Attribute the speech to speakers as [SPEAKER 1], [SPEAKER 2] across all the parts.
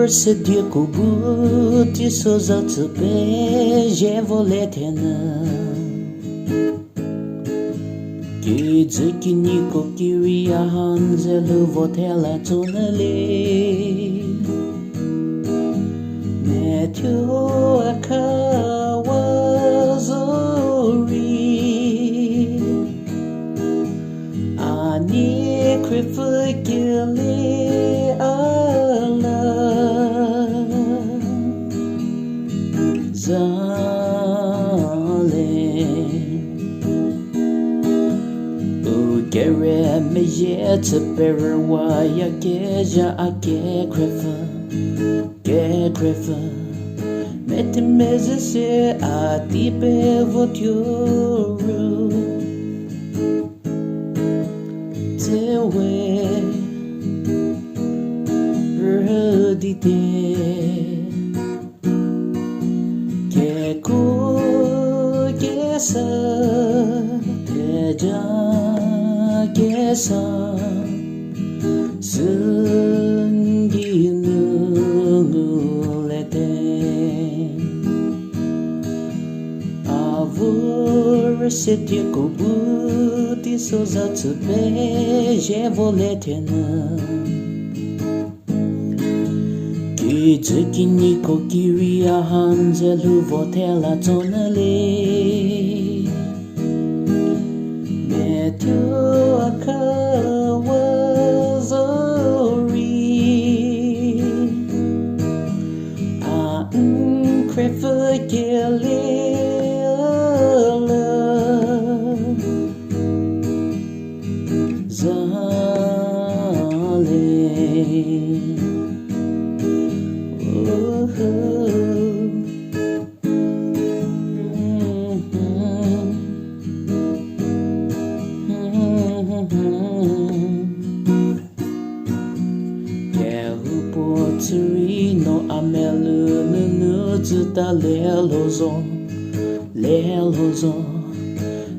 [SPEAKER 1] c'est Dieu qu'au bout de ces autres paix, j'ai volé tes qui dit qu'il n'y a qu'aucun hanze le voter la tonnelie. Mais tu as kawazori. Ani Khrie Kele Zhalie Kere me yet a better why I get ya I get Khrie Met the message a deep what you Te way Rudi Kesa Teja Kesa Sungi Nulete Avur c'est Dieu qu'au bout de ces autres paix, j'ai volé tes qui dit qu'il n'y a qu'aucun hanze le voter la tonnelie. Mais tu as kawazori. Khrie Kele Zhalie. No amelu no tuta lelozo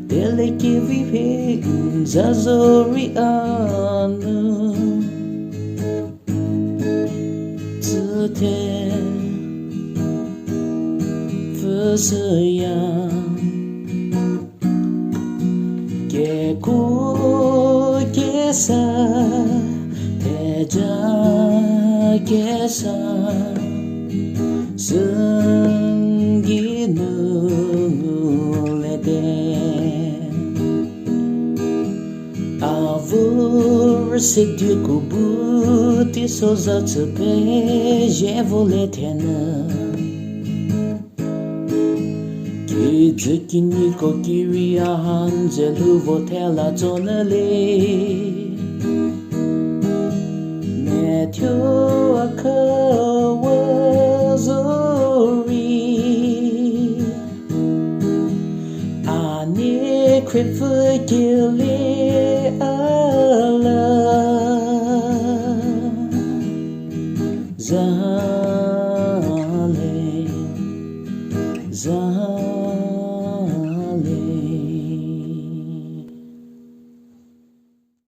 [SPEAKER 1] dele que vive zazori anu tute fusaya que kesa teja Kesa Sungi Nulete Avur c'est Dieu qu'au bout de ces autres paix, j'ai volé tes qui dit qu'il n'y a qu'aucun hanze le voter la tonnelie. Mais tu as kawazori. Ani Khrie Kele Zhalie